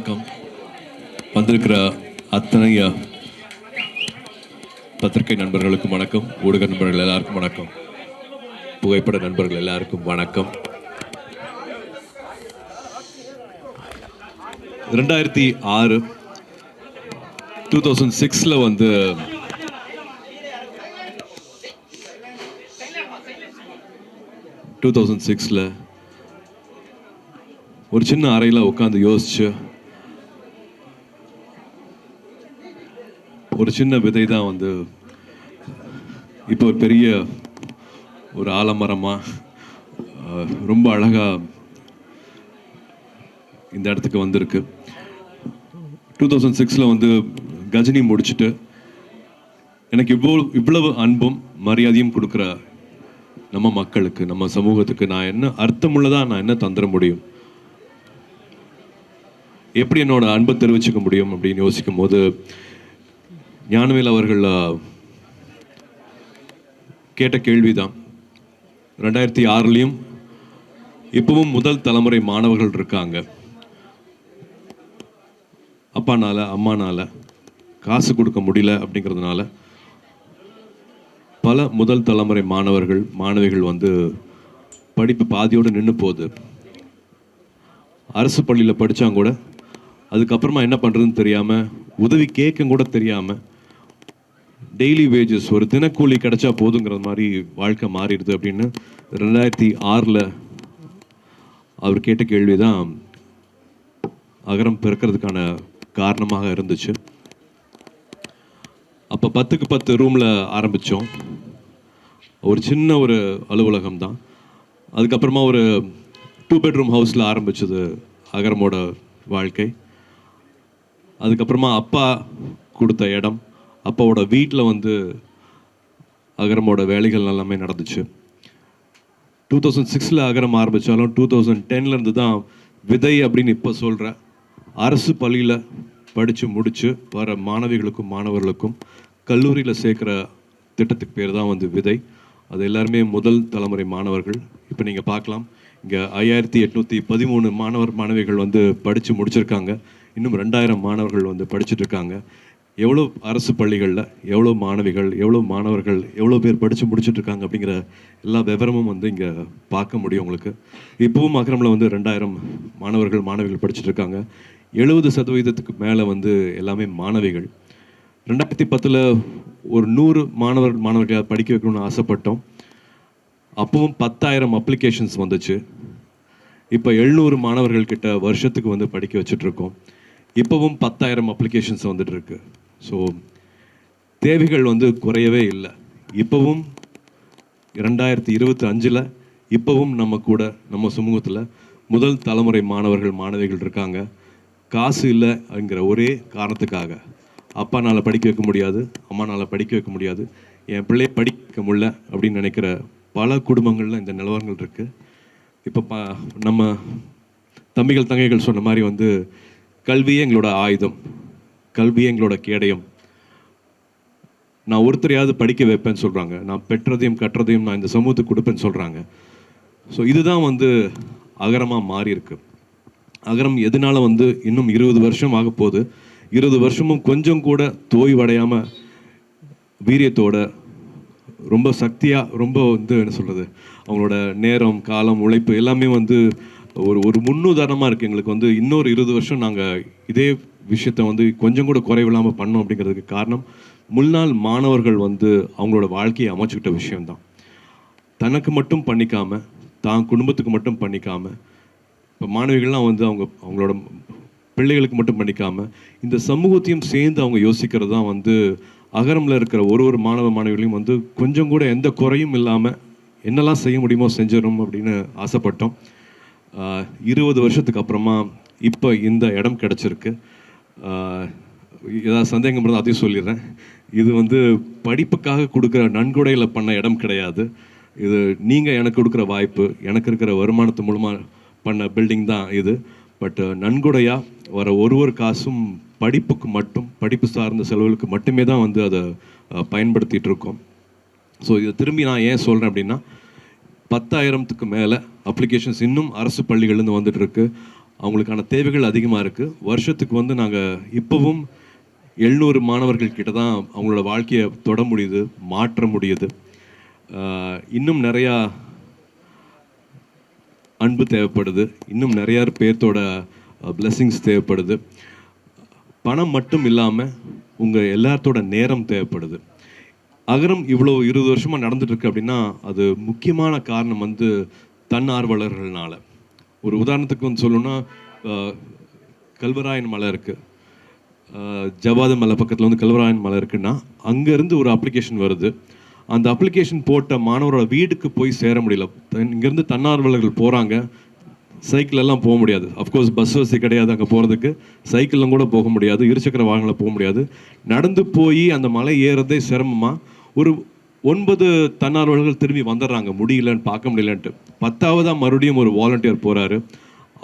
வணக்கம். வந்திருக்கிற அத்தனை பத்திரிகை நண்பர்களுக்கும் வணக்கம். ஊடக நண்பர்கள் எல்லாருக்கும் வணக்கம். புகைப்பட நண்பர்கள் எல்லாருக்கும் வணக்கம். 2006 2006 வந்து ஒரு சின்ன அறையில் உட்காந்து யோசிச்சு ஒரு சின்ன விதை தான் வந்து இப்போ ஒரு பெரிய ஒரு ஆலமரமாக ரொம்ப அழகாக இந்த இடத்துக்கு வந்திருக்கு. 2006 வந்து கஜினி முடிச்சுட்டு எனக்கு இவ்வளவு அன்பும் மரியாதையும் கொடுக்குற நம்ம மக்களுக்கு, நம்ம சமூகத்துக்கு நான் என்ன அர்த்தமுள்ளதாக நான் என்ன தந்துட முடியும், எப்படி என்னோட அன்பை தெரிவிச்சுக்க முடியும் அப்படின்னு யோசிக்கும் போது ஞானவேல் அவர்கள் கேட்ட கேள்விதான். 2006 இப்பவும் முதல் தலைமுறை மாணவர்கள் இருக்காங்க. அப்பானால அம்மானால காசு கொடுக்க முடியல அப்படிங்கிறதுனால பல முதல் தலைமுறை மாணவர்கள் மாணவிகள் வந்து படிப்பு பாதியோடு நின்று போகுது. அரசு பள்ளியில் படித்தாங்க கூட அதுக்கப்புறமா என்ன பண்ணுறதுன்னு தெரியாமல், உதவி கேட்க கூட தெரியாமல், டெய்லி வேஜஸ் ஒரு தினக்கூலி கிடைச்சா போதுங்கிற மாதிரி வாழ்க்கை மாறிடுது அப்படின்னு 2006 அவர் கேட்ட கேள்வி தான் அகரம் பிறக்கிறதுக்கான காரணமாக இருந்துச்சு. அப்போ 10க்கு 10 ரூமில் ஆரம்பித்தோம். ஒரு சின்ன ஒரு அலுவலகம் தான். அதுக்கப்புறமா ஒரு 2 பெட்ரூம் ஹவுஸில் ஆரம்பித்தது அகரமோட வாழ்க்கை. அதுக்கப்புறமா அப்பா கொடுத்த இடம், அப்பாவோட வீட்டில் வந்து அகரமோட வேலைகள் எல்லாமே நடந்துச்சு. 2006 அகரம் ஆரம்பித்தாலும் 2010 தான் விதை அப்படின்னு இப்போ சொல்கிற அரசு பள்ளியில் படித்து முடித்து வர மாணவிகளுக்கும் மாணவர்களுக்கும் கல்லூரியில் சேர்க்குற திட்டத்துக்கு பேர் தான் வந்து விதை. அது எல்லாருமே முதல் தலைமுறை மாணவர்கள். இப்போ நீங்கள் பார்க்கலாம், இங்கே 5813 மாணவிகள் வந்து படித்து முடிச்சிருக்காங்க. இன்னும் 2000 மாணவர்கள் வந்து படிச்சுட்டு இருக்காங்க. எவ்வளோ அரசு பள்ளிகளில் எவ்வளோ மாணவிகள், எவ்வளோ மாணவர்கள், எவ்வளோ பேர் படித்து முடிச்சுட்டு இருக்காங்க அப்படிங்கிற எல்லா விவரமும் வந்து இங்கே பார்க்க முடியும் உங்களுக்கு. இப்போவும் அகரமில் வந்து 2000 மாணவர்கள் மாணவிகள் படிச்சுட்டு இருக்காங்க. 70% மேலே வந்து எல்லாமே மாணவிகள். 2010 ஒரு 100 மாணவர்களை படிக்க வைக்கணும்னு ஆசைப்பட்டோம். அப்பவும் 10,000 அப்ளிகேஷன்ஸ் வந்துச்சு. இப்போ 700 மாணவர்கள் கிட்ட வருஷத்துக்கு வந்து படிக்க வச்சுட்ருக்கோம். இப்போவும் 10,000 அப்ளிகேஷன்ஸ் வந்துட்டு இருக்கு. ஸோ தேவைகள் வந்து குறையவே இல்லை. இப்போவும் 2025 இப்போவும் நம்ம கூட நம்ம சமூகத்தில் முதல் தலைமுறை மாணவர்கள் மாணவிகள் இருக்காங்க. காசு இல்லை அப்படிங்கிற ஒரே காரணத்துக்காக அப்பானால் படிக்க வைக்க முடியாது, அம்மானால் படிக்க வைக்க முடியாது, என் பிள்ளையை படிக்க வைக்க முடியல அப்படின்னு நினைக்கிற பல குடும்பங்களில் இந்த நிலவரங்கள் இருக்குது. இப்போ நம்ம தம்பிகள் தங்கைகள் சொன்ன மாதிரி வந்து கல்வியே எங்களோட ஆயுதம், கல்வியே எங்களோட கேடயம். நான் ஒருத்தரையாவது படிக்க வைப்பேன்னு சொல்கிறாங்க. நான் பெற்றதையும் கற்றதையும் நான் இந்த சமூகத்துக்கு கொடுப்பேன்னு சொல்கிறாங்க. ஸோ இதுதான் வந்து அகரமாக மாறி இருக்கு. அகரம் எதனால வந்து இன்னும் 20 வருஷம் ஆக போகுது. 20 வருஷமும் கொஞ்சம் கூட தோய்வடையாமல் வீரியத்தோட ரொம்ப சக்தியாக ரொம்ப வந்து என்ன சொல்கிறது, அவங்களோட நேரம் காலம் உழைப்பு எல்லாமே வந்து ஒரு முன்னுதாரணமாக இருக்குது எங்களுக்கு. வந்து இன்னொரு 20 வருஷம் நாங்கள் இதே விஷயத்த வந்து கொஞ்சம் கூட குறைவில்லாமல் பண்ணோம். அப்படிங்கிறதுக்கு காரணம் முன்னாள் மாணவர்கள் வந்து அவங்களோட வாழ்க்கையை அமைச்சுக்கிட்ட விஷயம்தான். தனக்கு மட்டும் பண்ணிக்காமல், தான் குடும்பத்துக்கு மட்டும் பண்ணிக்காமல், இப்போ மாணவிகள்லாம் வந்து அவங்களோட பிள்ளைகளுக்கு மட்டும் பண்ணிக்காமல் இந்த சமூகத்தையும் சேர்ந்து அவங்க யோசிக்கிறது தான் வந்து அகரமில் இருக்கிற ஒரு மாணவ மாணவிகளையும் வந்து கொஞ்சம் கூட எந்த குறையும் இல்லாமல் என்னெல்லாம் செய்ய முடியுமோ செஞ்சிடணும் அப்படின்னு ஆசைப்பட்டோம். 20 வருஷத்துக்கு அப்புறமா இப்போ இந்த இடம் கிடச்சிருக்கு. ஏதாவது சந்தேகம் இருந்தால் அதையும் சொல்லிடுறேன். இது வந்து படிப்புக்காக கொடுக்குற நன்கொடையில் பண்ண இடம் கிடையாது. இது நீங்கள் எனக்கு கொடுக்குற வாய்ப்பு, எனக்கு இருக்கிற வருமானத்து மூலமாக பண்ண பில்டிங் தான் இது. பட் நன்கொடையாக வர ஒரு காசும் படிப்புக்கு மட்டும், படிப்பு சார்ந்த செலவுகளுக்கு மட்டுமே தான் வந்து அதை பயன்படுத்திகிட்டு இருக்கோம். ஸோ இதை திரும்பி நான் ஏன் சொல்கிறேன் அப்படின்னா, 10,000க்கு மேலே அப்ளிகேஷன்ஸ் இன்னும் அரசு பள்ளிகள்லேருந்து வந்துட்டு இருக்கு. அவங்களுக்கான தேவைகள் அதிகமாக இருக்குது. வருஷத்துக்கு வந்து நாங்கள் இப்போவும் 700 மாணவர்கள் கிட்ட தான் அவங்களோட வாழ்க்கையை தொட முடியுது, மாற்ற முடியுது. இன்னும் நிறையா அன்பு தேவைப்படுது, இன்னும் நிறையா பேர்த்தோட பிளெஸ்ஸிங்ஸ் தேவைப்படுது. பணம் மட்டும் இல்லாமல் உங்கள் எல்லாத்தோட நேரம் தேவைப்படுது. அகரம் இவ்வளோ 20 வருஷமாக நடந்துட்டுருக்கு அப்படின்னா அது முக்கியமான காரணம் வந்து தன்னார்வலர்கள்னால. ஒரு உதாரணத்துக்கு வந்து சொல்லணும்னா, கல்வராயன் மலை இருக்குது, ஜவாது மலை பக்கத்தில் வந்து கல்வராயன் மலை இருக்குன்னா அங்கேருந்து ஒரு அப்ளிகேஷன் வருது. அந்த அப்ளிகேஷன் போட்ட மாணவரோட வீட்டுக்கு போய் சேர முடியல. இங்கேருந்து தன்னார்வலர்கள் போகிறாங்க, சைக்கிளெல்லாம் போக முடியாது. அஃப்கோர்ஸ் பஸ் வசதி கிடையாது, அங்கே போகிறதுக்கு சைக்கிளும் கூட போக முடியாது, இருசக்கர வாகனத்தில் போக முடியாது. நடந்து போய் அந்த மலை ஏறதே சிரமமாக ஒரு 9 தன்னார்வலர்கள் திரும்பி வந்துடுறாங்க, முடியலன்னு பார்க்க முடியலன்ட்டு. 10ஆவதாக மறுபடியும் ஒரு வாலண்டியர் போகிறாரு.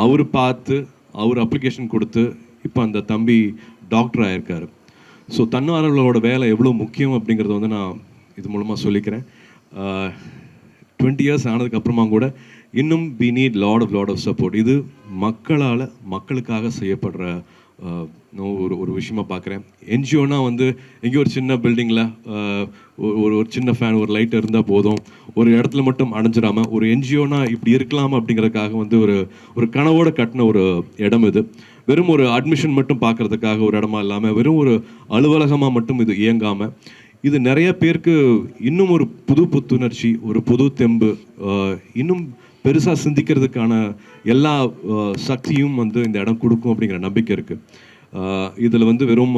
அவர் பார்த்து அவர் அப்ளிகேஷன் கொடுத்து இப்போ அந்த தம்பி டாக்டர் ஆகியிருக்காரு. ஸோ தன்னார்வலர்களோட வேலை எவ்வளோ முக்கியம் அப்படிங்கிறத வந்து நான் இது மூலமாக சொல்லிக்கிறேன். 20 இயர்ஸ் ஆனதுக்கப்புறமா கூட இன்னும் we need lot of support. இது மக்களால் மக்களுக்காக செய்யப்படுற ஒரு விஷயமா பார்க்குறேன். என்ஜிஓனா வந்து எங்கேயோ ஒரு சின்ன பில்டிங்கில் ஒரு சின்ன ஃபேன், ஒரு லைட் இருந்தால் போதும், ஒரு இடத்துல மட்டும் அடைஞ்சிடாமல், ஒரு என்ஜிஓனா இப்படி இருக்கலாம் அப்படிங்கிறதுக்காக வந்து ஒரு கனவோடு கட்டின ஒரு இடம் இது. வெறும் ஒரு அட்மிஷன் மட்டும் பார்க்குறதுக்காக ஒரு இடமா இல்லாமல், வெறும் ஒரு அலுவலகமாக மட்டும் இது இயங்காமல், இது நிறைய பேருக்கு இன்னும் ஒரு புது புத்துணர்ச்சி, ஒரு புது தெம்பு, இன்னும் பெருசாக சிந்திக்கிறதுக்கான எல்லா சக்தியும் வந்து இந்த இடம் கொடுக்கும் அப்படிங்கிற நம்பிக்கை இருக்குது. இதில் வந்து வெறும்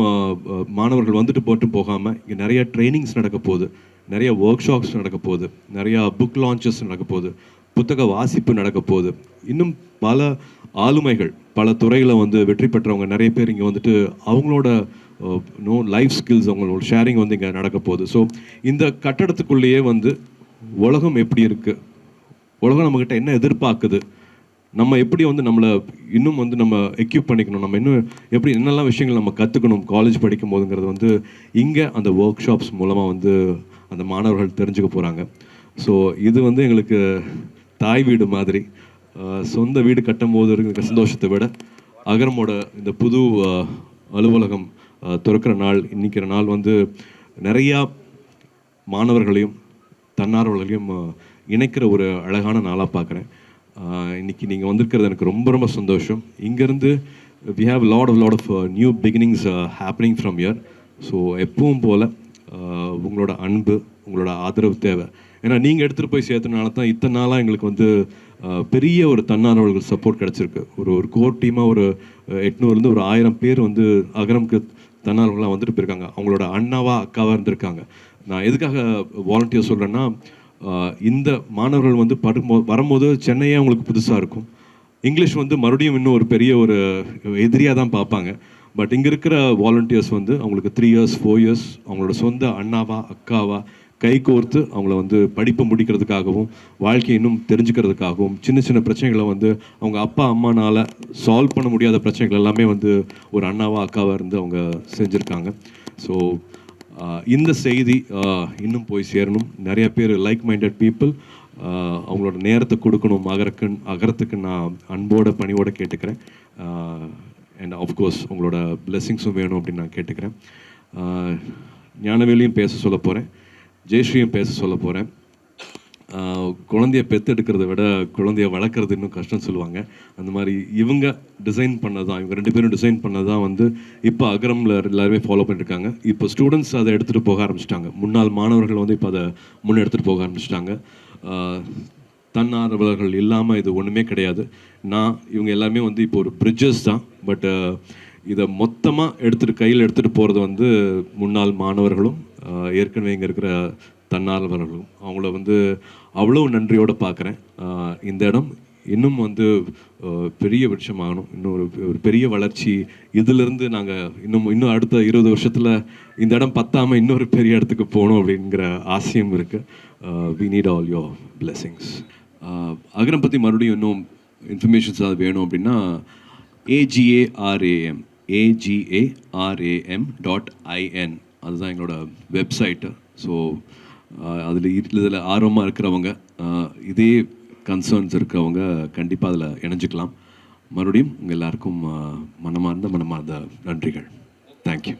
மாணவர்கள் வந்துட்டு போட்டு போகாமல் இங்கே நிறைய ட்ரைனிங்ஸ் நடக்க போகுது, நிறைய ஒர்க் ஷாப்ஸ் நடக்க போகுது, நிறையா புக் லான்ச்சஸ் நடக்க போகுது, புத்தக வாசிப்பு நடக்க போகுது. இன்னும் பல ஆளுமைகள், பல துறையில் வந்து வெற்றி பெற்றவங்க நிறைய பேர் இங்கே வந்துட்டு அவங்களோட லைஃப் ஸ்கில்ஸ், அவங்களோட ஷேரிங் வந்து இங்கே நடக்க போகுது. ஸோ இந்த கட்டடத்துக்குள்ளேயே வந்து உலகம் எப்படி இருக்குது, உலகம் நம்மக்கிட்ட என்ன எதிர்பார்க்குது, நம்ம எப்படி வந்து நம்மளை இன்னும் வந்து நம்ம எக்யூப் பண்ணிக்கணும், நம்ம இன்னும் எப்படி என்னெல்லாம் விஷயங்கள் நம்ம கற்றுக்கணும் காலேஜ் படிக்கும் போதுங்கிறது வந்து இங்கே அந்த ஒர்க் ஷாப்ஸ் மூலமாக வந்து அந்த மாணவர்கள் தெரிஞ்சுக்க போகிறாங்க. ஸோ இது வந்து எங்களுக்கு தாய் வீடு மாதிரி. சொந்த வீடு கட்டும் போது இருக்கிற சந்தோஷத்தை விட அகரமோட இந்த புது அலுவலகம் திறக்கிற நாள், இன்னைக்கிற நாள் வந்து நிறையா மாணவர்களையும் தன்னார்வலர்களையும் இணைக்கிற ஒரு அழகான நாளாக பார்க்குறேன். இன்றைக்கி நீங்கள் வந்திருக்கிறது எனக்கு ரொம்ப ரொம்ப சந்தோஷம். இங்கேருந்து we have lot of new beginnings happening from here. So எப்பவும் போல் உங்களோட அன்பு, உங்களோட ஆதரவு தேவை. ஏன்னா நீங்கள் எடுத்துகிட்டு போய் சேர்த்தனால தான் இத்தனை நாளாக எங்களுக்கு வந்து பெரிய ஒரு தன்னார்வலர்கள் சப்போர்ட் கிடச்சிருக்கு. ஒரு கோர் டீமாக ஒரு 800லேருந்து ஒரு 1000 பேர் வந்து அகரமுக்கு தன்னார்வலர்களாக வந்துட்டு போயிருக்காங்க. அவங்களோட அண்ணாவா அக்காவாக இருந்திருக்காங்க. நான் எதுக்காக வாலண்டியர் சொல்கிறேன்னா, இந்த மாணவர்கள் வந்து வரும்போது சென்னையே அவங்களுக்கு புதுசாக இருக்கும். இங்கிலீஷ் வந்து மறுபடியும் இன்னும் ஒரு பெரிய ஒரு எதிரியாக தான் பார்ப்பாங்க. பட் இங்கே இருக்கிற வாலண்டியர்ஸ் வந்து அவங்களுக்கு 3 இயர்ஸ் 4 இயர்ஸ் அவங்களோட சொந்த அண்ணாவா அக்காவா கை கோர்த்து அவங்கள வந்து படிப்பை முடிக்கிறதுக்காகவும் வாழ்க்கையை இன்னும் தெரிஞ்சுக்கிறதுக்காகவும் சின்ன சின்ன பிரச்சனைகளை வந்து அவங்க அப்பா அம்மானால் சால்வ் பண்ண முடியாத பிரச்சனைகள் எல்லாமே வந்து ஒரு அண்ணாவா அக்காவாக இருந்து அவங்க செஞ்சுருக்காங்க. ஸோ இந்த செய்தி இன்னும் போய் சேரணும். நிறைய பேர் லைக் மைண்டட் பீப்புள் அவங்களோட நேரத்தை கொடுக்கணும் அகரத்துக்கு நான் அன்போட பணியோடு கேட்டுக்கிறேன். அண்ட் ஆஃப்கோர்ஸ் உங்களோட பிளெஸ்ஸிங்ஸும் வேணும் அப்படின்னு நான் கேட்டுக்கிறேன். ஞானவேலியும் பேச சொல்ல போகிறேன், ஜெயஸ்ரீயும் பேச சொல்ல போகிறேன். குழந்தைய பெற்றெடுக்கிறத விட குழந்தைய வளர்க்குறது இன்னும் கஷ்டம்னு சொல்லுவாங்க. அந்த மாதிரி இவங்க டிசைன் பண்ணது தான், இவங்க 2 பேரும் டிசைன் பண்ணது தான் வந்து இப்போ அகரமில் எல்லாருமே ஃபாலோ பண்ணியிருக்காங்க. இப்போ ஸ்டூடெண்ட்ஸ் அதை எடுத்துகிட்டு போக ஆரம்பிச்சிட்டாங்க. முன்னாள் மாணவர்கள் வந்து இப்போ அதை எடுத்துகிட்டு போக ஆரம்பிச்சிட்டாங்க. தன்னார்வலர்கள் இல்லாமல் இது ஒன்றுமே கிடையாது. இவங்க எல்லாமே வந்து இப்போ ஒரு பிரிட்ஜஸ் தான். பட் இதை மொத்தமாக கையில் எடுத்துகிட்டு போகிறது வந்து முன்னாள் மாணவர்களும் ஏற்கனவே இங்கே இருக்கிற தன்னார்வலர்களும். அவங்கள வந்து அவ்வளோ நன்றியோடு பார்க்குறேன். இந்த இடம் இன்னும் வந்து பெரிய விருட்சமாகணும், இன்னும் ஒரு பெரிய வளர்ச்சி. இதிலிருந்து நாங்கள் இன்னும் அடுத்த 20 வருஷத்தில் இந்த இடம் பத்தாமல் இன்னொரு பெரிய இடத்துக்கு போகணும் அப்படிங்கிற ஆசையும் இருக்குது. we need all your blessings. அகரம் பற்றி மறுபடியும் இன்னும் இன்ஃபர்மேஷன்ஸ் அது வேணும் அப்படின்னா agaram.in அதுதான் எங்களோட வெப்சைட்டு. ஸோ இதில் ஆர்வமாக இருக்கிறவங்க, இதே கன்சர்ன்ஸ் இருக்கிறவங்க கண்டிப்பாக அதில் இணைஞ்சிக்கலாம். மறுபடியும் உங்கள் எல்லாருக்கும் மனமார்ந்த நன்றிகள். தேங்க்யூ.